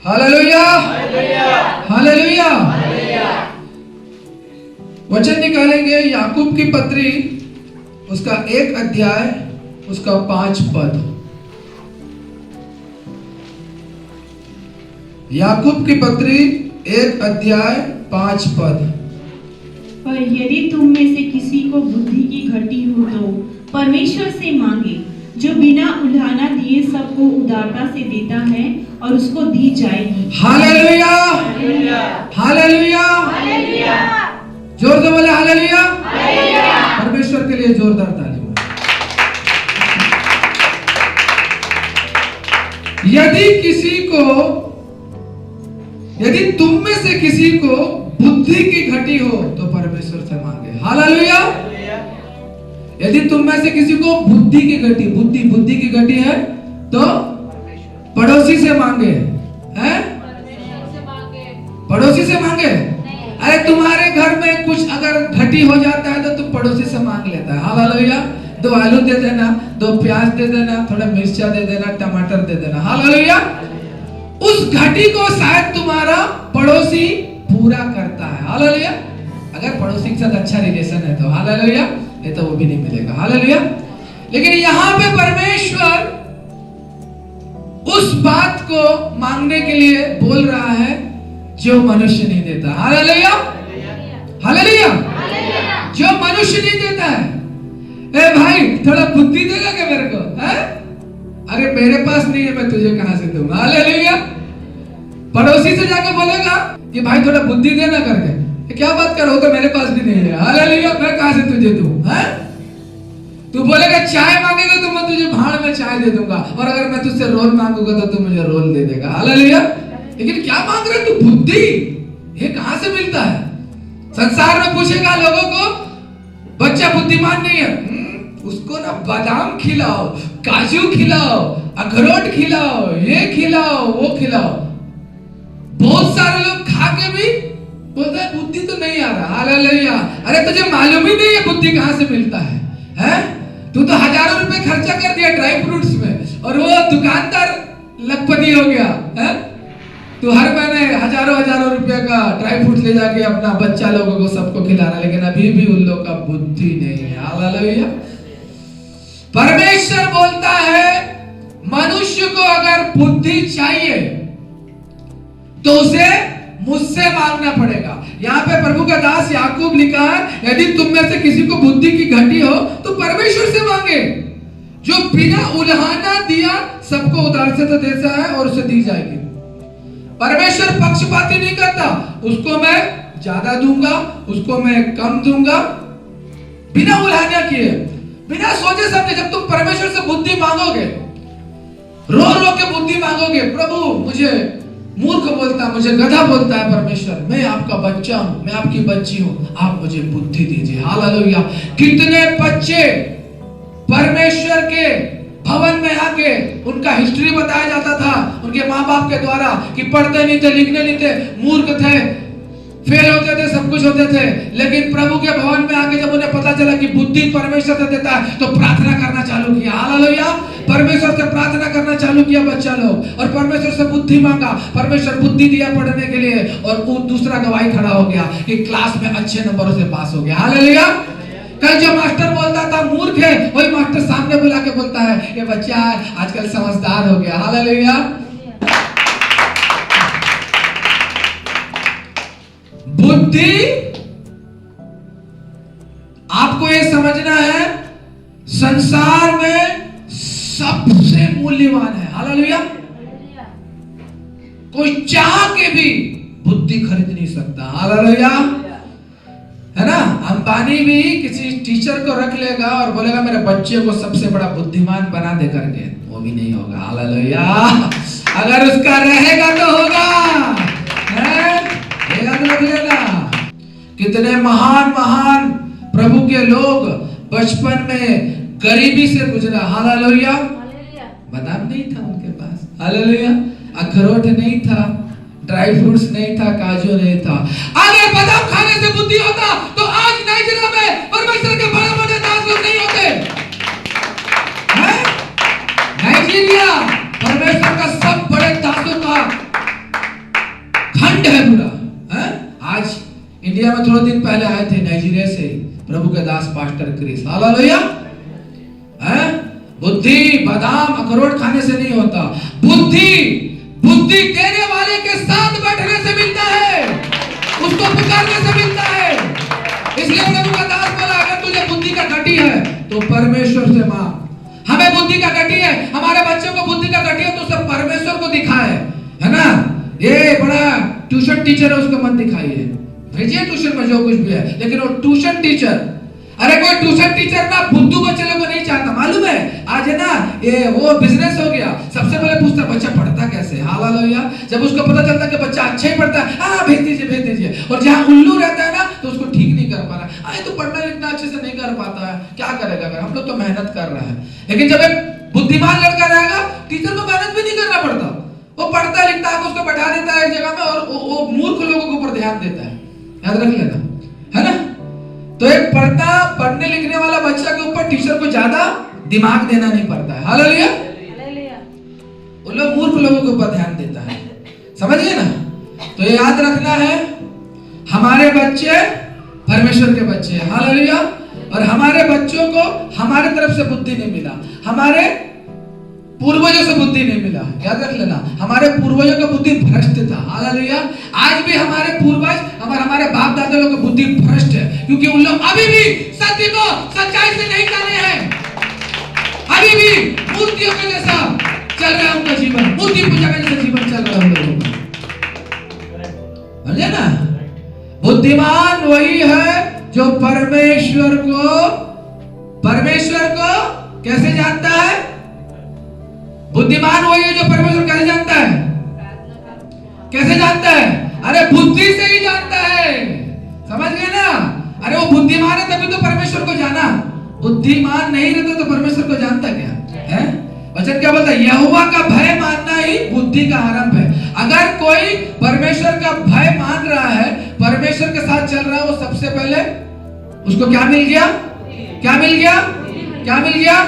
Hallelujah, hallelujah. वचन निकालेंगे याकूब की पत्री, उसका 1 अध्याय, उसका 5 पद। याकूब की पत्री 1 अध्याय 5 पद। पर यदि तुम में से किसी को बुद्धि की घटी हो तो परमेश्वर से मांगे, जो बिना उलाहना दिए सबको उदारता से देता है, और उसको दी जाएगी। हालेलुया, हालेलुया, जोर से बोले हालेलुया। परमेश्वर के लिए जोरदार ताली। यदि तुम में से किसी को बुद्धि की घटी हो तो परमेश्वर से मांगे। हालेलुया। यदि तुम में से किसी को बुद्धि की घटी, बुद्धि की घटी है तो पड़ोसी से मांगे, हैं? पड़ोसी से मांगे। अरे तुम्हारे घर में कुछ अगर घटी हो जाता है तो तुम पड़ोसी से मांग लेता है। हालेलुया। 2 आलू दे देना, 2 प्याज दे देना, थोड़ा मिर्चा दे देना, टमाटर दे देना। हालेलुया। उस घटी को शायद तुम्हारा पड़ोसी पूरा करता है। हालेलुया। अगर पड़ोसी के साथ अच्छा रिलेशन है तो हालेलुया, नहीं तो वो भी नहीं मिलेगा। हालेलुया। लेकिन यहाँ पे परमेश्वर उस बात को मांगने के लिए बोल रहा है जो मनुष्य नहीं देता। Hallelujah, hallelujah. जो मनुष्य नहीं देता है। ए भाई, थोड़ा बुद्धि देगा क्या मेरे को? है? अरे मेरे पास नहीं है, मैं तुझे कहां से दूंगा? हालेलुया। पड़ोसी से जाके बोलेगा कि भाई थोड़ा बुद्धि देना करके, क्या बात कर रहे हो, तो मेरे पास भी नहीं है। हालेलुया। मैं कहां से तुझे दूं? है? तू बोलेगा चाय मांगेगा तो मैं तुझे भाड़ में चाय दे दूंगा, और अगर मैं तुझसे रोल मांगूंगा तो तू मुझे रोल दे देगा। हालेलुया। लेकिन क्या मांग रहे तू? बुद्धि। ये कहां से मिलता है? संसार में पूछेगा लोगों को, बच्चा बुद्धिमान नहीं है, उसको ना बादाम खिलाओ, काजू खिलाओ, अखरोट खिलाओ, ये खिलाओ, वो खिलाओ। बहुत सारे लोग खा के भी बोलते हैं बुद्धि तो नहीं आ रहा। हालेलुया। अरे तुझे मालूम ही नहीं है बुद्धि कहां से मिलता है? हैं? तू तो हजारों रुपए खर्चा कर दिया ड्राई फ्रूट्स में, और वो दुकानदार लखपति हो गया। हैं? तू हर महीने हजारों रुपए का ड्राई फ्रूट्स ले जाके अपना बच्चा लोगों को सबको खिलाना, लेकिन अभी भी उन लोगों का बुद्धि नहीं है। हालेलुया। परमेश्वर बोलता है मनुष्य को अगर बुद्धि चाहिए तो उसे मुझसे मांगना पड़ेगा। यहाँ पे प्रभु का दास याकूब लिखा है, यदि तुम में से किसी को बुद्धि की घटी हो तो परमेश्वर से मांगे, जो बिना उलाहना दिया सबको उधार से तो देता है और उसे दी जाएगी। परमेश्वर पक्षपाती नहीं करता, उसको मैं ज्यादा दूंगा, उसको मैं कम दूंगा, बिना उलाहना किए, बिना सोचे समझे। जब तुम परमेश्वर से बुद्धि मांगोगे, रो रो के बुद्धि मांगोगे, प्रभु मुझे मूर्ख बोलता है, मुझे गधा बोलता है, परमेश्वर मैं आपका बच्चा हूं, मैं आपकी बच्ची हूं, आप मुझे बुद्धि दीजिए। हालेलुया। कितने बच्चे परमेश्वर के भवन में आके उनका हिस्ट्री बताया जाता था उनके माँ बाप के द्वारा कि पढ़ते नहीं थे, लिखने नहीं थे, मूर्ख थे, फेल होते थे, सब कुछ होते थे, लेकिन प्रभु के भवन में आके जब उन्हें पता चला कि बुद्धि परमेश्वर से देता है तो प्रार्थना करना चालू किया। हालेलुया। परमेश्वर से प्रार्थना करना चालू किया बच्चा लोग, और परमेश्वर से बुद्धि मांगा, परमेश्वर बुद्धि दिया पढ़ने के लिए, और वो दूसरा गवाही खड़ा हो गया कि क्लास में अच्छे नंबरों से पास हो गया। हालेलुया। कल जो मास्टर बोलता था मूर्ख है, वही मास्टर सामने बुला के बोलता है ये बच्चा आजकल समझदार हो गया। हालेलुया। बुद्धि, आपको ये समझना है, संसार में सबसे मूल्यवान है। हालेलुया। कोई चाह के भी बुद्धि खरीद नहीं सकता। हालेलुया। है ना? अंबानी भी किसी टीचर को रख लेगा और बोलेगा मेरे बच्चे को सबसे बड़ा बुद्धिमान बना दे करके, वो भी नहीं होगा। हालेलुया। अगर उसका रहेगा तो होगा, रख लेना। कितने महान महान प्रभु के लोग बचपन में गरीबी से गुजरा। हालेलुया। बादाम नहीं था उनके पास। हालेलुया। अखरोट नहीं था, ड्राई फ्रूट्स नहीं था, काजू नहीं था। अगर बादाम खाने से बुद्धि होता तो आज नाइजीरिया में परमेश्वर के बड़े बड़े दास लोग नहीं होते। नाइजीरिया परमेश्वर का सब बड़े दासों का घमंड है पूरा। आज इंडिया में थोड़े दिन पहले आए थे नाइजीरिया से प्रभु के दास पास्टर क्रिस, हालेलुया। बुद्धि बादाम अखरोट खाने से नहीं होता, बुद्धि देने वाले के साथ बैठने से मिलता है, उसको पुकारने से मिलता है। इसलिए प्रभु का दास बोला, अगर तुझे बुद्धि का घटी है तो परमेश्वर से मांग। हमें बुद्धि का घटी है, हमारे बच्चों को बुद्धि का घटी है तो उसे परमेश्वर को दिखाए, है ना। ये बड़ा ट्यूशन टीचर है, उसको मत दिखाइए, भेजिए ट्यूशन में जो कुछ भी है, लेकिन वो ट्यूशन टीचर, अरे कोई ट्यूशन टीचर ना बुद्धू बच्चे लोगों को नहीं चाहता, मालूम है। आज है ना ये वो बिजनेस हो गया, सबसे पहले पूछता बच्चा पढ़ता कैसे, हालेलुया। जब उसको पता चलता कि बच्चा अच्छा ही पढ़ता है, हाँ भेज दीजिए। और जहाँ उल्लू रहता है ना तो उसको ठीक नहीं कर पा रहा, अरे तो पढ़ना लिखना अच्छे से नहीं कर पाता है, क्या करेगा। अगर हम लोग तो मेहनत कर रहे हैं, लेकिन जब एक बुद्धिमान लड़का रहेगा टीचर को मेहनत भी नहीं करना पड़ता, वो पढ़ता लिखता है, उसको बैठा देता है एक जगह में और वो मूर्ख लोगों के ऊपर ध्यान देता है, याद रख लेना, है ना। तो एक पढ़ने लिखने वाला बच्चा के ऊपर टीचर को ज्यादा दिमाग देना नहीं पड़ता है, हालेलुया। वो लोग मूर्ख लोगों के ऊपर ध्यान देता है, समझिए ना। तो ये याद रखना है, हमारे बच्चे परमेश्वर के बच्चे हैं, हालेलुया। और हमारे बच्चों को हमारे तरफ से बुद्धि नहीं मिला, हमारे पूर्वजों से बुद्धि नहीं मिला, याद रख लेना। हमारे पूर्वजों का बुद्धि भ्रष्ट था, हालेलुया। आज भी हमारे पूर्वज हमारे बाप दादा लोग का बुद्धि भ्रष्ट है, क्योंकि उन लोग अभी भी सत्य को सच्चाई से नहीं जाने हैं, अभी भी मूर्तियों के जैसा चल रहा है उनका जीवन, मूर्ति पूजा का जैसा जीवन चल रहा है उन लोगों का, समझे ना। बुद्धिमान वही है जो परमेश्वर को कैसे जानता है। बुद्धिमान वही है जो परमेश्वर कैसे जानता है, कैसे जानता है, अरे बुद्धि से ही जानता है, समझ गए ना। अरे वो बुद्धिमान है तभी तो परमेश्वर को जाना, बुद्धिमान नहीं रहता तो परमेश्वर को जानता क्या है। वचन क्या बोलता है, यहोवा का भय मानना ही बुद्धि का आरंभ है। अगर कोई परमेश्वर का भय मान रहा है, परमेश्वर के साथ चल रहा है, वो सबसे पहले उसको क्या मिल गया, क्या मिल गया, क्या मिल गया।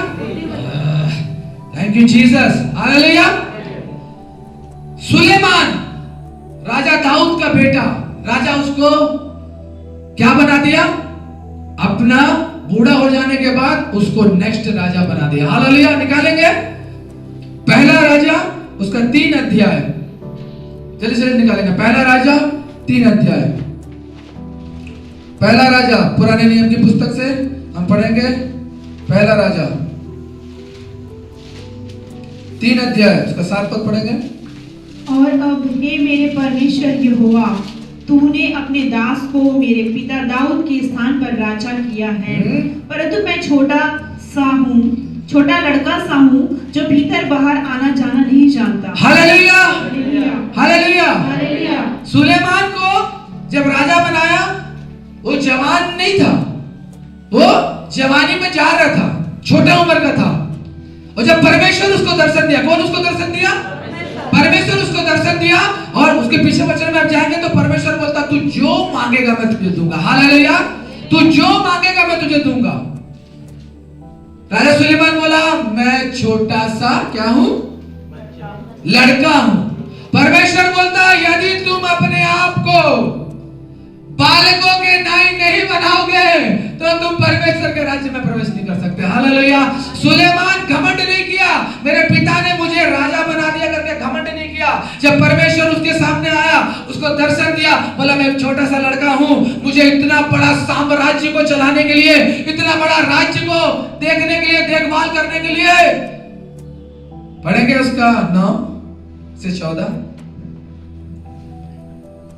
Thank you Jesus, hallelujah. Suleman राजा दाऊद का बेटा, राजा उसको क्या बना दिया, अपना बूढ़ा हो जाने के बाद उसको नेक्स्ट राजा बना दिया, हालेलुया। निकालेंगे पहला राजा उसका 3 अध्याय, जल्दी निकालेंगे। पहला राजा 3 अध्याय, पहला राजा पुराने नियम की पुस्तक से हम पढ़ेंगे। पहला राजा 3 अध्याय उसका 7 पद पढ़ेंगे। और अब हे मेरे परमेश्वर यहोवा, तूने अपने दास को मेरे पिता दाऊद के स्थान पर राजा किया है, परंतु मैं छोटा लड़का सा हूँ जो भीतर बाहर आना जाना नहीं जानता। Hallelujah, hallelujah, hallelujah. सुलेमान को जब राजा बनाया वो जवान नहीं था, वो जवानी में जा रहा था, छोटा उम्र का था। और जब परमेश्वर उसको दर्शन दिया, कौन उसको दर्शन दिया, परमेश्वर उसको दर्शन दिया। और उसके पीछे वचन में आप जाएंगे तो परमेश्वर बोलता तू जो मांगेगा मैं तुझे दूंगा, हालेलुया। तू जो मांगेगा मैं तुझे दूंगा। राजा सुलेमान बोला मैं छोटा सा क्या हूं, लड़का हूं। परमेश्वर बोलता यदि तुम अपने आप को बालकों के नाई नहीं बनाओगे तो तुम परमेश्वर के राज्य में प्रवेश नहीं कर सकते, हालेलुया। सुलेमान घमंड नहीं किया, मेरे पिता ने मुझे राजा बना दिया करके घमंड नहीं किया। जब परमेश्वर उसके सामने आया, उसको दर्शन दिया, बोला मैं एक छोटा सा लड़का हूं, मुझे इतना बड़ा साम्राज्य को चलाने के लिए, इतना बड़ा राज्य को देखने के लिए, देखभाल करने के लिए। पढ़ेंगे उसका 9 से 14।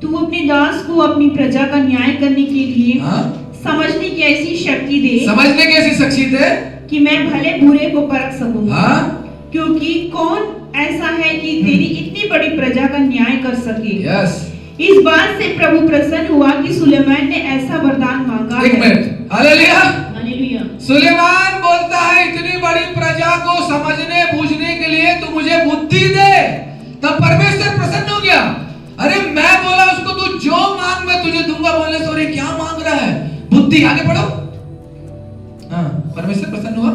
तू अपने दास को अपनी प्रजा का न्याय करने के लिए समझने की ऐसी शक्ति दे, समझने की ऐसी शक्ति दे कि मैं भले बुरे को परख सकूं। क्योंकि कौन ऐसा है कि तेरी इतनी बड़ी प्रजा का न्याय कर सके। इस बात से प्रभु प्रसन्न हुआ कि सुलेमान ने ऐसा वरदान मांगा। एक मिनट, हालेलुया, हालेलुया। सुलेमान बोलता है इतनी बड़ी प्रजा को समझने बूझने के लिए तू मुझे बुद्धि दे। तब परमेश्वर प्रसन्न हो गया। अरे मैं बोला उसको तू जो मांग मैं तुझे दूंगा, बोलने से अरे क्या मांग रहा है, बुद्धि। आगे पढ़ो। परमेश्वर प्रसन्न हुआ।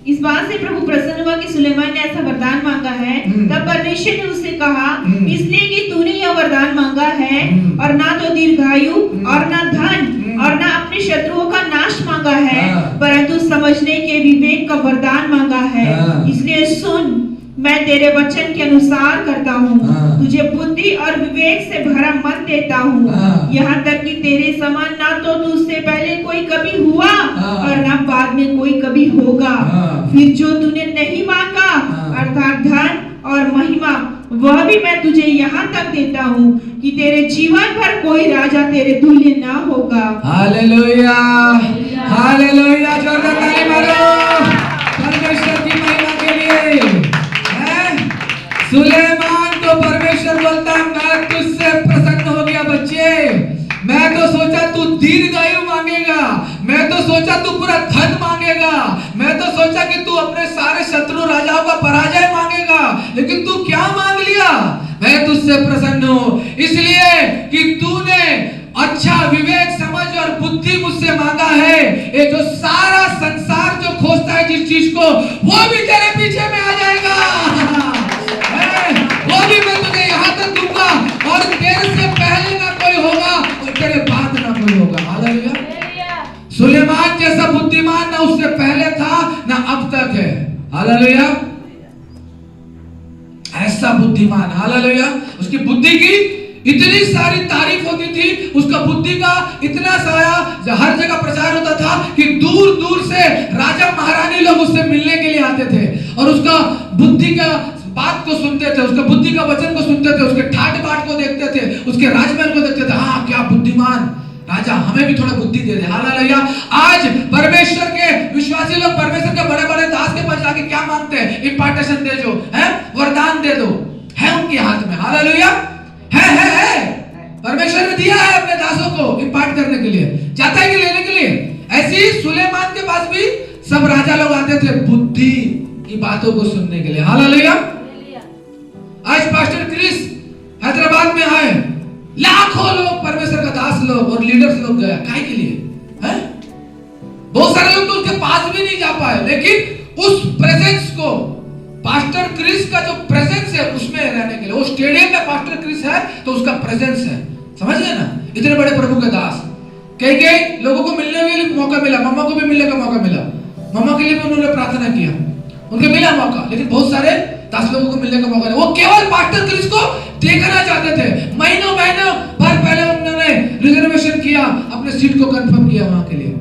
इस बात से प्रभु प्रसन्न हुआ कि सुलेमान ने ऐसा वरदान मांगा है। तब परमेश्वर ने उससे कहा, इसलिए कि तूने यह यह वरदान मांगा है, और ना तो दीर्घायु और ना धन और ना अपने शत्रुओं का नाश मांगा है, परंतु समझने के विवेक का वरदान मांगा है। इसलिए सुन, मैं तेरे वचन के अनुसार करता हूँ, तुझे बुद्धि और विवेक से भरा मन देता हूँ, यहाँ तक कि तेरे समान ना तो तुझसे पहले कोई कभी हुआ और ना बाद में कोई कभी होगा। फिर जो तूने नहीं मांगा, अर्थात धन और महिमा, वह भी मैं तुझे यहाँ तक देता हूँ कि तेरे जीवन भर कोई राजा तेरे तुल्य ना होगा। हालेलुया, हालेलुया, जोरदार ताली मारो परमेश्वर की महिमा के लिए। सुलेमान को परमेश्वर बोलता, मैं तुझसे प्रसन्न हो गया बच्चे। मैं तो सोचा तू दीर्घायु मांगेगा, मैं तो सोचा तू पूरा धन मांगेगा, मैं तो सोचा कि तू अपने सारे शत्रु राजाओं का पराजय मांगेगा, लेकिन तू क्या मांग लिया? मैं तुझसे प्रसन्न हूं इसलिए कि तूने अच्छा विवेक, समझ और बुद्धि मुझसे मांगा है। ये जो सारा संसार जो खोजता है जिस चीज को, वो भी तेरे पीछे में आ जाएगा, वो भी मैं तुझे यहाँ तक दूंगा, और तेरे से पहले ना कोई होगा और तेरे बाद ना कोई होगा। हालेलुया। सुलेमान जैसा बुद्धिमान ना उससे पहले था ना अब तक है। हालेलुया। ऐसा बुद्धिमान, हालेलुया। उसकी बुद्धि की इतनी सारी तारीफ होती थी, उसका बुद्धि का इतना सारा हर जगह प्रचार होता था कि दूर दूर से राजा महारानी लोग उससे मिलने के लिए आते थे और उसका बुद्धि का बात को सुनते थे, उसका बुद्धि का वचन को सुनते थे, उसके ठाट बाट को देखते थे, उसके राजमहल को देखते थे। हाँ, क्या बुद्धिमान राजा, हमें भी थोड़ा बुद्धि दे दे। हालेलुया। आज परमेश्वर के विश्वासी लोग परमेश्वर के बड़े बड़े दास के पास जाके क्या मांगते हैं? इम्पार्टेशन दे दो, है वरदान दे दो, है उनके हाथ में। हालेलुया। है परमेश्वर ने दिया है अपने दासों को इम्पार्ट करने के लिए, चाहता है कि लेने के लिए। ऐसे ही सुलेमान के पास भी सब राजा लोग आते थे बुद्धि की बातों को सुनने के लिए। हालेलुया। आज पास्टर क्रिस हैदराबाद में आए, लाखों लोग परमेश्वर का दास लोग और लीडर्स लोग गए, काहे के लिए? हैं? बहुत सारे लोग तो उसके पास भी नहीं जा पाए, लेकिन उस प्रेजेंस को, पास्टर क्रिस का जो प्रेजेंस है उसमें रहने के लिए, वो स्टेडियम में पास्टर क्रिस है तो उसका प्रेजेंस है। समझ गए ना? इतने बड़े प्रभु के दास, कई लोगों को मिलने के लिए मौका मिला, मम्मा को भी मिलने का मौका मिला, मम्मा के लिए भी उन्होंने प्रार्थना किया, उनको मिला मौका, लेकिन बहुत सारे दास लोगों को मिलने का मौका नहीं। वो केवल पास्टर क्रिस को देखना चाहते थे। महीनों भर पहले उन्होंने रिजर्वेशन किया, अपने सीट को कंफर्म किया वहां के लिए।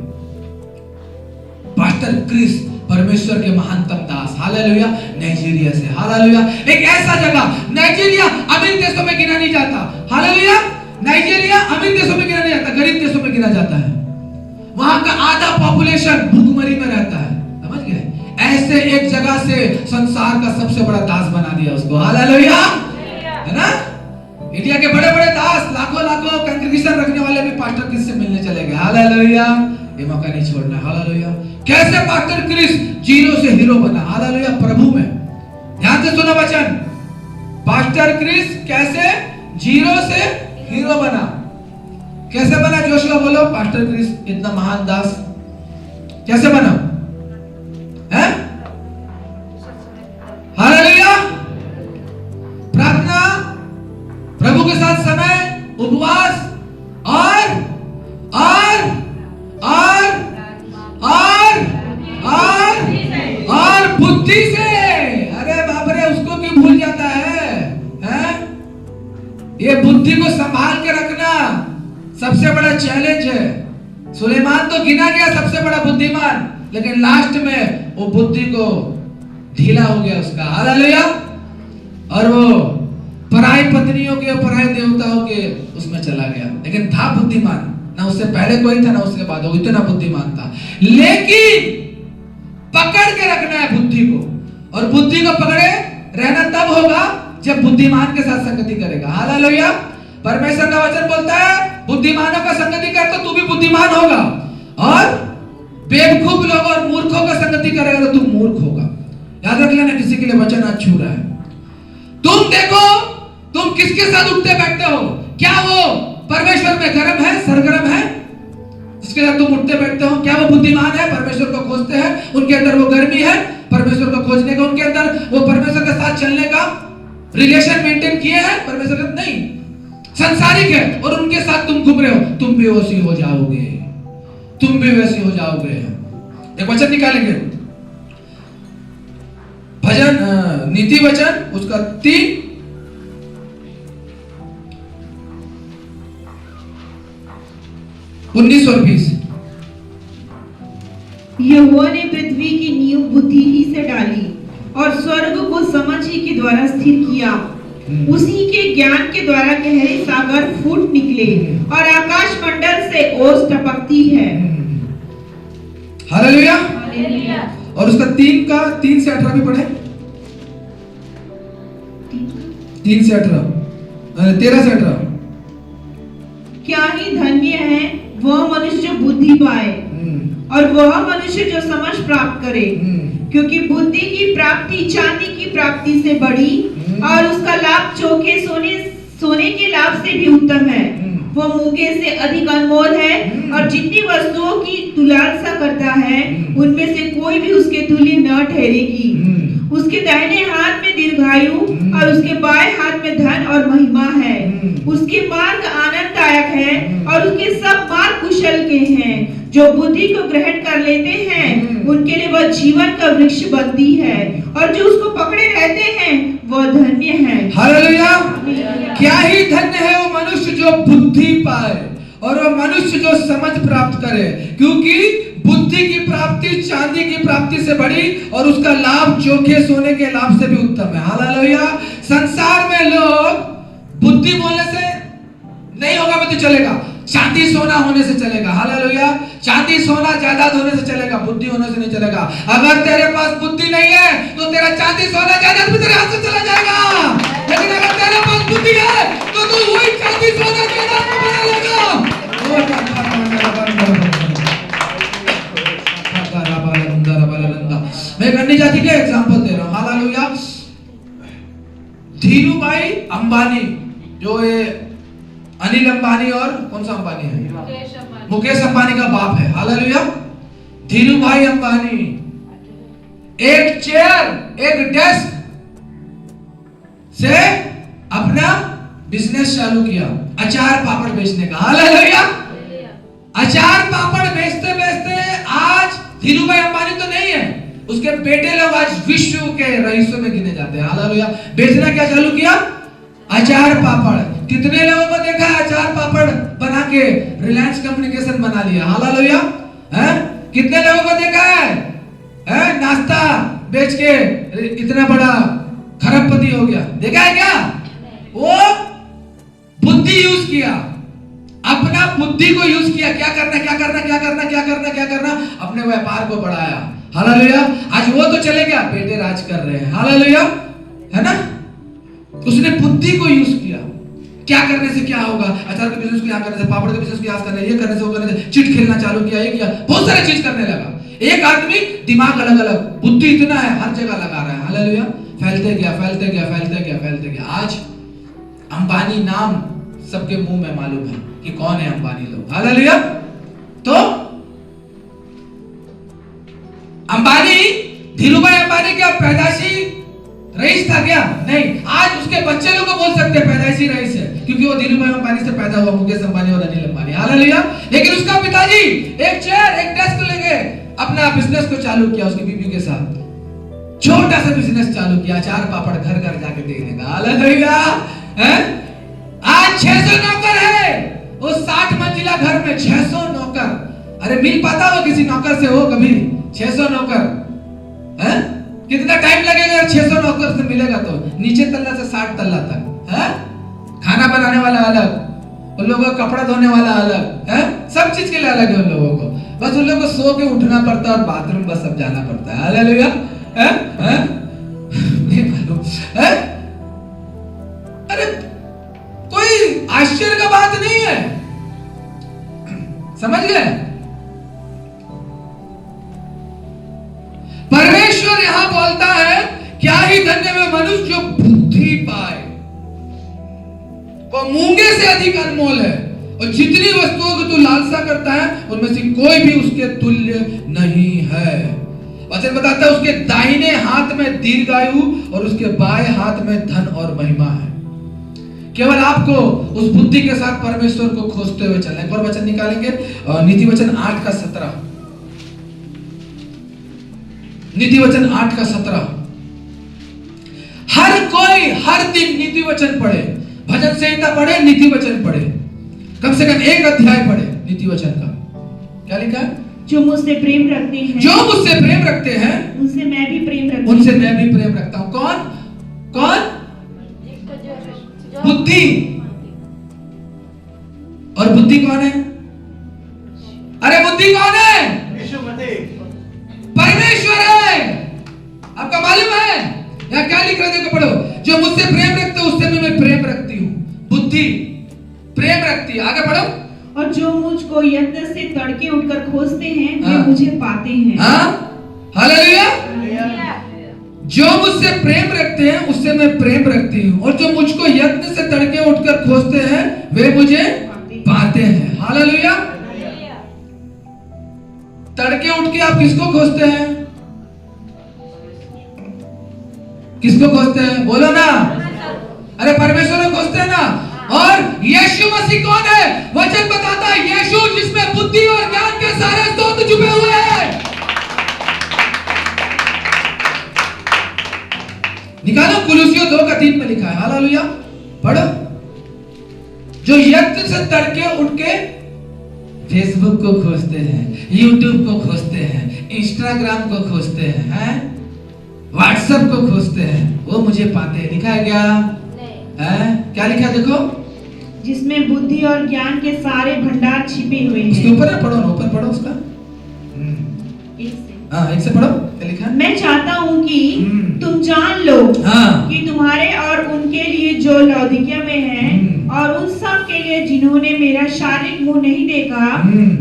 पास्टर क्रिस परमेश्वर के महानतम दास, हालेलुया, नाइजीरिया से। हालेलुया। एक ऐसा जगह, नाइजीरिया अमीर देशों में गिना नहीं जाता। हालेलुया। नाइजीरिया अमीर देशों में गिना नहीं जाता, गरीब देशों में गिना जाता है। वहां का आधा पॉपुलेशन भूखमरी में रहता है। समझ गए? ऐसे एक जगह से संसार का सबसे बड़ा दास बना दिया उसको। हालेलुया। है ना? इंडिया के बड़े बड़े दास, लाखों लाखों कांग्रेगेशन रखने वाले भी पास्टर क्रिस से मिलने चले गए। हालेलुया। ये मौका नहीं छोड़ना। हालेलुया। कैसे पास्टर क्रिस जीरो से हीरो बना? हालेलुया। प्रभु में, ध्यान से सुनो वचन। पास्टर क्रिस कैसे जीरो से हीरो बना? कैसे बना? जोशुआ बोलो। पास्टर क्रिस इतना महान दास कैसे बना? है? हालेलुया। प्रार्थना, प्रभु के साथ समय, उपवास और बुद्धि से। अरे बाप रे, उसको क्यों भूल जाता है? हैं? ये बुद्धि को संभाल के रखना सबसे बड़ा चैलेंज है। सुलेमान तो गिना गया सबसे बड़ा बुद्धिमान, लेकिन लास्ट में वो बुद्धि को ढीला हो गया उसका। हालेलुया। और वो पराई पत्नियों के, पराई देवताओं के उसमें चला गया, लेकिन था बुद्धिमान। ना उससे पहले कोई था ना उसके बाद, वो इतना बुद्धिमान था। लेकिन पकड़ के रखना है बुद्धि को, और बुद्धि को पकड़े रहना तब होगा जब बुद्धिमान के साथ संगति करेगा। हालेलुया। परमेश्वर का वचन बोलता है बुद्धिमानों का संगति कर तो तू भी बुद्धिमान होगा, और बेवकूफ लोग और मूर्खों का संगति करेगा तो तू मूर्ख होगा। याद रख लेना, किसी के लिए वचन आज छू रहा है। तुम देखो तुम किसके साथ उठते बैठते हो। क्या वो परमेश्वर में गर्म है, सरगर्म है जिसके साथ तुम उठते बैठते हो? क्या वो बुद्धिमान है, परमेश्वर को खोजते हैं, उनके अंदर वो गर्मी है परमेश्वर को खोजने का, उनके अंदर वो परमेश्वर के साथ चलने का रिलेशन मेंटेन किए हैं परमेश्वर के? नहीं। संसारिक है और उनके साथ तुम घूम रहे हो, तुम भी वैसी हो जाओगे, तुम भी वैसी हो जाओगे। एक वचन निकालेंगे, भजन नीति वचन उसका 3 19 और 20। यहोवा ने पृथ्वी की नींव बुद्धि ही से डाली और स्वर्ग को समझ ही के द्वारा स्थिर किया। उसी के ज्ञान के द्वारा गहरे सागर फूट निकले और आकाश मंडल से ओस टपकती है। हालेलुया। और उसका 3 से 18 भी पढ़े। 3 से 18 13 से 18। क्या ही धन्य है वह मनुष्य जो बुद्धि पाए और वह मनुष्य जो समझ प्राप्त करे, क्योंकि बुद्धि की प्राप्ति चांदी की प्राप्ति से बड़ी और उसका लाभ चोखे सोने के लाभ से भी उत्तम है। वह मूंगे से अधिक अनमोल है और जितनी वस्तुओं की तुलना करता है उनमें से कोई भी उसके तुल्य न ठहरेगी। उसके दाहिने हाथ में दीर्घायु और उसके बाएं हाथ में धन और महिमा है। उसके मार्ग आनंददायक है और उसके सब मार्ग कुशल के हैं। जो बुद्धि को ग्रहण कर लेते हैं उनके लिए वह जीवन का वृक्ष बनती है और जो उसको पकड़े रहते हैं वह धन्य है। हालेलुया। क्या ही धन्य है वो मनुष्य जो बुद्धि पाए और वो मनुष्य जो समझ प्राप्त करे, क्योंकि बुद्धि की प्राप्ति चांदी की प्राप्ति से बड़ी और उसका लाभ चोखे सोने के लाभ से भी उत्तम है। हालेलुया। संसार में लोग बुद्धि बोलने से नहीं होगा तो चलेगा, चांदी सोना होने से चलेगा। हालेलुया। चांदी सोना जायदाद होने से चलेगा, बुद्धि होने से नहीं चलेगा। अगर तेरे पास बुद्धि नहीं है तो तेरा चांदी सोना जायदाद भी तेरे हाथ से चला जाएगा, लेकिन अगर तेरे पास बुद्धि है तो तू वही चांदी सोना जायदाद को बना लेगा। मैं एक अन्य जाति का एग्जांपल दे रहा हूं। हालेलुया। धीरूभाई अंबानी, जो ये अनिल अंबानी और कौन सा अंबानी है, मुकेश अंबानी का बाप है। हालेलुया। धीरूभाई अंबानी एक चेयर एक डेस्क से अपना बिजनेस चालू किया, अचार पापड़ बेचने का। हालेलुया। अचार पापड़ बेचते बेचते आज धीरूभाई अंबानी तो नहीं है, उसके बेटे लोग आज विश्व के रईसों में गिने जाते हैं। हालेलुया। बेचना क्या चालू किया? अचार पापड़। कितने लोगों को देखा है अचार पापड़ बना के रिलायंस कम्युनिकेशन बना लिया। हालेलुया। कितने लोगों को देखा है नाश्ता बेच के इतना बड़ा खरबपति हो गया, देखा है क्या? वो बुद्धि यूज किया, अपना बुद्धि को यूज किया, क्या करना क्या करना क्या करना क्या करना क्या करना, अपने व्यापार को बढ़ाया। हालेलुया। आज वो तो चले गया, बेटे राज कर रहे हैं। हालेलुया, है ना? उसने बुद्धि को यूज किया, क्या करने से क्या होगा, अचार के बिजनेस को यहाँ करने से, पापड़ के बिजनेस को यहाँ करने, ये करने से वो करने से, चिट खेलना चालू किया, ये किया, बहुत सारे चीज करने लगा। एक आदमी दिमाग अलग अलग, बुद्धि इतना है हर जगह लगा रहा है। हालेलुया। फैलते गया फैलते गया फैलते गया फैलते गया। आज अंबानी नाम सबके मुंह में मालूम है कि कौन है अंबानी लोग। हालेलुया। तो अंबानी, धीरूभाई अंबानी क्या पैदाशी रईस था क्या? नहीं। आज उसके बच्चे लोग को बोल सकते हैं पैदाशी रईस है, क्योंकि वो धीरूभाई अंबानी से पैदा हुआ, मुकेश अंबानी और अनिल अंबानी। हालेलुया। लेकिन उसका पिताजी एक चेयर एक डेस्क लेके अपना बिजनेस को चालू किया, उसकी बीवी के साथ छोटा सा बिजनेस चालू किया, अचार पापड़ घर घर जाके देने का। हालेलुया। आज 600 नौकर है, वो 60 मंजिला घर में 600 नौकर। अरे मिल पाता हो किसी नौकर से? हो कभी 600 नौकर? कितना टाइम लगेगा 600 नौकर से मिलेगा? तो नीचे तल्ला से 60 तल्ला तक है, खाना बनाने वाला अलग, उन लोगों का कपड़ा धोने वाला अलग है, सब चीज के लिए अलग है उन लोगों को। बस उन लोगों को सो के उठना पड़ता है और बाथरूम बस सब जाना पड़ता है। हालेलुया। नहीं मालूम है? अरे कोई आश्चर्य का बात नहीं है, समझ गए? परमेश्वर यहां बोलता है क्या ही धन्य है मनुष्य जो बुद्धि पाए, वो मूंगे से अधिक अनमोल है, और जितनी वस्तुओं की तू लालसा करता है उनमें से कोई भी उसके तुल्य नहीं है। वचन बताता है उसके दाहिने हाथ में दीर्घायु और उसके बाएं हाथ में धन और महिमा है। केवल आपको उस बुद्धि के साथ परमेश्वर को खोजते हुए चलना है। एक और वचन निकालेंगे, नीति वचन 8 का 17। नीति वचन 8 का 17। हर कोई हर दिन नीति वचन पढ़े, भजन संहिता पढ़े, नीति वचन पढ़े, कम से कम 1 अध्याय पढ़े नीति वचन का। क्या लिखा है? जो मुझसे प्रेम रखते हैं, जो मुझसे प्रेम रखते हैं, उनसे मैं भी प्रेम रखता हूं। उनसे मैं भी प्रेम रखता हूं। कौन कौन? बुद्धि। और बुद्धि कौन है? अरे बुद्धि कौन है? परमेश्वर है। आपका मालूम है? यहाँ क्या लिख रहा है? देखो, पढ़ो। जो मुझसे प्रेम रखते हैं उससे भी मैं प्रेम रखती हूँ। बुद्धि प्रेम रखती है। आगे पढ़ो। और जो मुझको यत्न से तड़के उठकर खोजते हैं, वे हाँ। मुझे पाते हैं। हालेलुया। जो मुझसे प्रेम रखते हैं उससे मैं प्रेम रखती हूँ, और जो मुझको यत्न से तड़के उठकर खोजते हैं वे मुझे पाते हैं। हालेलुया। तड़के उठ के आप किसको खोजते हैं? किसको खोजते हैं? बोलो ना। अरे परमेश्वर को खोजते हैं ना। और यीशु मसीह कौन है? वचन बताता है यीशु जिसमें बुद्धि और ज्ञान के सारे स्रोत छुपे हुए हैं। निकालो, कुलुसियों 2 का 3 में लिखा है। हालेलुया। पढ़ो। जो यत्न से तड़के उठ के फेसबुक को खोजते हैं, यूट्यूब को खोजते हैं, इंस्टाग्राम को खोजते हैं, व्हाट्सएप को खोजते हैं, वो मुझे पाते हैं। लिखा है क्या? क्या लिखा है? देखो। जिसमें बुद्धि और ज्ञान के सारे भंडार छिपे हुए हैं। उसके ऊपर है, पढ़ो ना, ऊपर पढ़ो उसका। एक से पढ़ो। क्या लिखा है? मैं चाहता हूँ कि तुम जान लो कि तुम्हारे और उनके लिए जो लौदीकिया में है, और उन सब के लिए जिन्होंने मेरा शारीरिक मुंह नहीं देखा,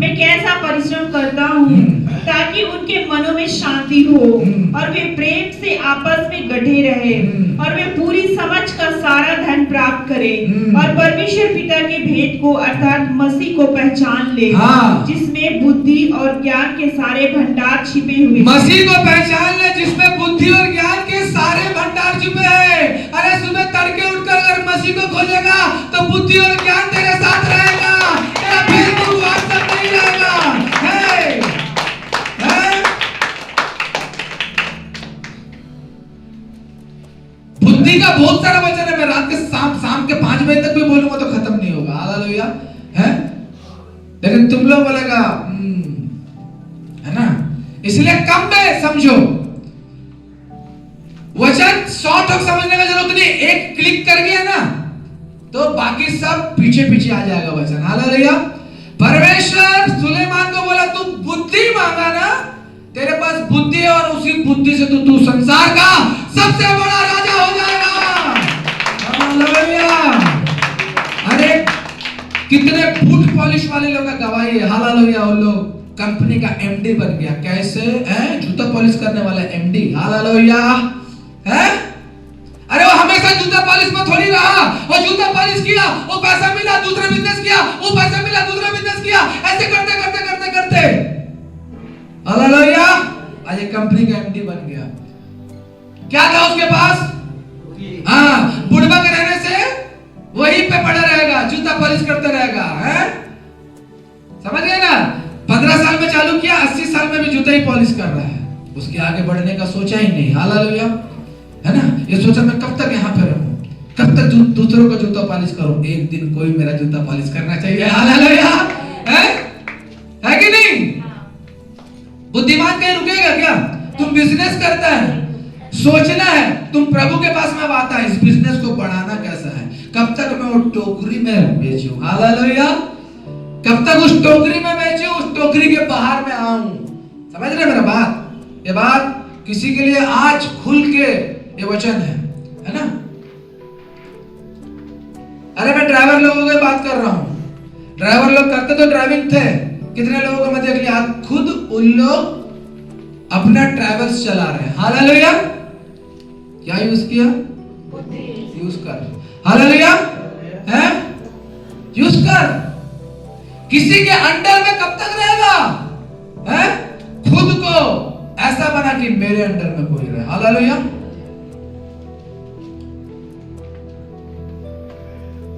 मैं कैसा परिश्रम करता हूँ ताकि उनके मनों में शांति हो और वे प्रेम से आपस में गढ़े रहे, और वे पूरी समझ का सारा धन प्राप्त करे, और परमेश्वर पिता के भेद को अर्थात मसीह को पहचान ले, जिसमें बुद्धि और ज्ञान के सारे भंडार छिपे हुए। मसीह को पहचान ले जिसमें बुद्धि और ज्ञान के सारे भंडार छुपे हैं। अरे सुबह तड़के उठकर अगर मसीह को खोजेगा तो बुद्धि और ज्ञान तेरे साथ रहेगा, तेरा फेसबुक व्हाट्सएप नहीं रहेगा। बुद्धि का बहुत सारा वचन है। मैं रात के शाम के 5 बजे तक भी बोलूंगा तो खत्म नहीं होगा। हालेलुया। है, लेकिन तुम लोग बोलेगा है ना, इसलिए कम में समझो। वचन शॉर्ट ऑफ समझने का जरूरत नहीं, एक क्लिक कर गया ना तो बाकी सब पीछे पीछे आ जाएगा वचन। हालेलुया। परमेश्वर सुलेमान को बोला तू बुद्धि मांगा ना, तेरे पास बुद्धि है और उसी बुद्धि से तू संसार का सबसे बड़ा राजा हो जाएगा। हालेलुया। अरे कितने बूट पॉलिश वाले लोग का गवाही है। हालेलुया। वो लोग कंपनी का एमडी बन गया। कैसे? जूता पॉलिश करने वाला एमडी। हालेलुया। है? अरे वो हमेशा जूता पॉलिश में थोड़ी रहा। वो जूता पॉलिश किया, वो पैसा मिला, दूसरा बिजनेस किया, वो पैसा मिला, दूसरा बिजनेस किया, ऐसे करते करते करते करते हालेलुया आज एक कंपनी का एमडी बन गया। क्या था उसके पास? बुढ़वा के रहने से वहीं पे पड़ा रहेगा, जूता पॉलिश करते रहेगा। है? समझ गए ना? 15 साल में चालू किया, 80 साल में भी जूता ही पॉलिश कर रहा है। उसके आगे बढ़ने का सोचा ही नहीं। हालेलुया। है ना? ये सोचा मैं कब तक यहाँ पे रहूं, कब तक दूसरों का जूता पॉलिश करूं, एक दिन कोई मेरा जूता पॉलिश करना चाहिए। हालेलुया। है कि नहीं? बुद्धिमान कहीं रुकेगा क्या? तुम बिजनेस करता है, सोचना है तुम प्रभु के पास में आता है, इस बिजनेस को बढ़ाना कैसा है, कब तक मैं वो टोकरी में बेचूं। हालेलुया। कब तक उस टोकरी में बेचूं, उस टोकरी के बाहर में आऊं। समझ रहे मेरा बात? ये बात किसी के लिए आज खुल के ये वचन है ना? अरे मैं ड्राइवर लोगों की बात कर रहा हूं। ड्राइवर लोग करते तो ड्राइविंग थे, कितने लोगों को मैं देख लिया खुद उन लोग अपना ट्रैवल्स चला रहे हैं। हालेलुया। क्या यूज किया? यूज कर। हालेलुया। है? यूज कर। किसी के अंडर में कब तक रहेगा? है? खुद को ऐसा बना कि मेरे अंडर में कोई रहे। हालेलुया।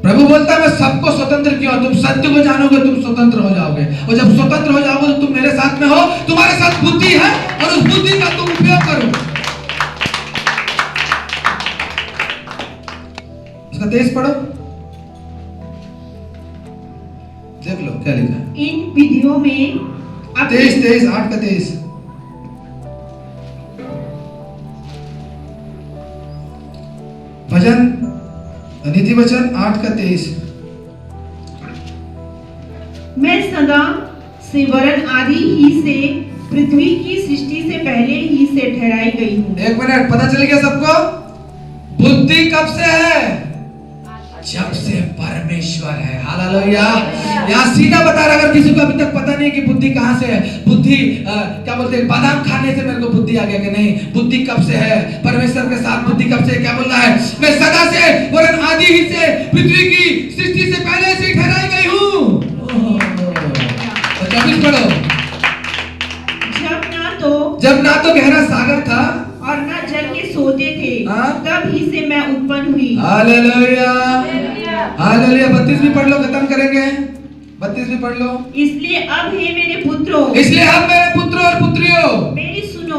प्रभु बोलता है मैं सबको स्वतंत्र किया हूं, तुम सत्य को जानोगे तुम स्वतंत्र हो जाओगे, और जब स्वतंत्र हो जाओगे तो तुम मेरे साथ में हो, तुम्हारे साथ बुद्धि है और उस बुद्धि का तुम उपयोग करो। उसका 23 पढ़ो, देख लो क्या लिखा है। इन विधियों में 23 8 का 23। भजन नीति वचन 8 का 23। मैं सदा से वरन आदि ही से पृथ्वी की सृष्टि से पहले ही से ठहराई गई हूँ। एक मिनट, पता चल गया सबको? बुद्धि कब से है? जब से परमेश्वर है। हालेलुया। यहाँ सीधा बता रहा, अगर किसी को अभी तक पता नहीं कि बुद्धि कहाँ से है, बुद्धि क्या बोलते हैं, बादाम खाने से मेरे को बुद्धि आ गया कि नहीं, बुद्धि कब से है? परमेश्वर के साथ बुद्धि कब से? क्या बोल रहा है? मैं सदा से वरन आदि ही से पृथ्वी की सृष्टि से पहले से ठहराई गई हूँ। 24 पढ़ो। जब ना तो गहरा सागर था और ना जल के सोते थे, तब ही से मैं उत्पन्न हुई। Hallelujah hallelujah. 32 भी पढ़ लो, खत्म करेंगे। 32 भी पढ़ लो। इसलिए अब हे मेरे पुत्रों, इसलिए अब मेरे पुत्रों और पुत्रियों मेरी सुनो,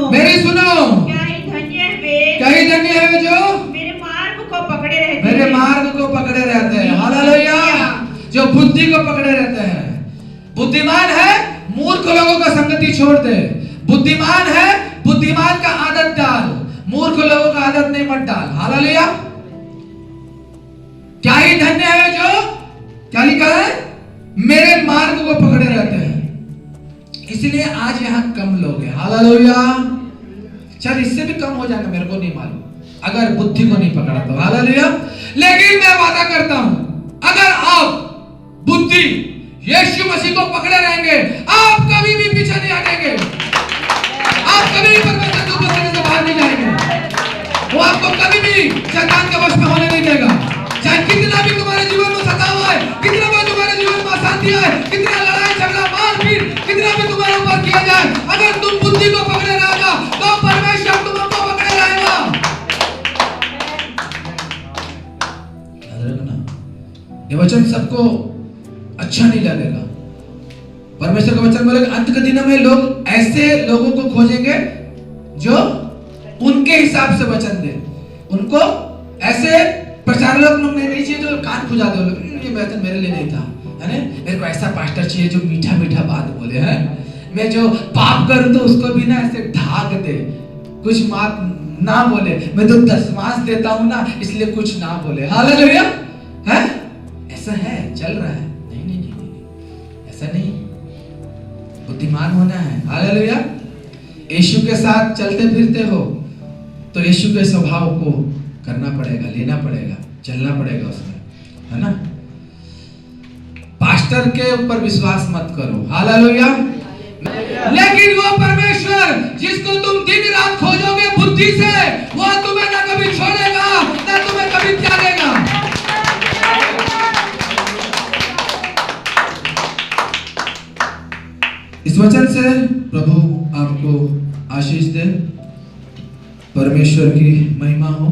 क्या ही धन्य है वे, क्या ही धन्य है वे जो मेरे मार्ग को पकड़े रहते मेरे हैं। मार्ग को पकड़े रहते हैं। हालेलुया। जो बुद्धि को पकड़े रहते हैं। बुद्धिमान है, मूर्ख लोगों का संगति छोड़ दे। बुद्धिमान है, बुद्धिमान का आदत डाल, मूर्ख लोगों का आदत नहीं मत डाल। हालेलुया। क्या ही धन्य है जो, क्या लिखा है, मेरे मार्ग को पकड़े रहते हैं। इसलिए आज यहां कम लोग हैं। हालेलुया। चल इससे भी कम हो जाएगा, मेरे को नहीं मालूम, अगर बुद्धि को नहीं पकड़ा तो। हालेलुया। लेकिन मैं वादा करता हूं, अगर आप बुद्धि यीशु मसीह को पकड़े रहेंगे, आप कभी भी पीछे नहीं हटेंगे, आप कभी भी परमेश्वर के उपस्थिति से बाहर नहीं जाएंगे। वो आपको कभी भी शैतान के वश में होने नहीं देगा। चाहे कितना भी तुम्हारे जीवन में सताव आए, कितना भी तुम्हारे जीवन में अशांति आए, कितना लड़ाई झगड़ा मारपीट कितना भी तुम्हारे ऊपर किया जाए, अगर तुम बुद्धि को पकड़े रहेगा तो परमेश्वर तुमको पकड़े रहेगा। ये वचन सबको अच्छा नहीं लगेगा। परमेश्वर का वचन बोलेगा अंत के दिनों में लोग ऐसे लोगों को खोजेंगे जो उनके हिसाब से वचन दे। उनको ऐसे प्रचारक लोग नहीं चाहिए जो कान खुजा दे, ये वचन मेरे लिए नहीं था, है ना, मेरे को ऐसा पास्टर चाहिए जो मीठा मीठा बात बोले, है, मैं जो पाप करूं तो उसको भी ना ऐसे ढाक दे, कुछ बात ना बोले, मैं तो दशमांश देता हूं ना इसलिए कुछ ना बोले। हालेलुया। है ऐसा है, चल रहा है। नहीं नहीं नहीं, नहीं ऐसा नहीं, बुद्धिमान होना है। हालेलुया। यीशु के साथ चलते फिरते हो तो यीशु के स्वभाव को करना पड़ेगा, लेना पड़ेगा, चलना पड़ेगा उसमें, है ना। पास्टर के ऊपर विश्वास मत करो। हालेलुया। लेकिन वो परमेश्वर जिसको तुम दिन रात खोजोगे बुद्धि से, वो तुम्हें ना कभी छोड़ेगा ना तुम्हें कभी त्यागेगा। इस वचन से प्रभु आपको आशीष दे, परमेश्वर की महिमा हो।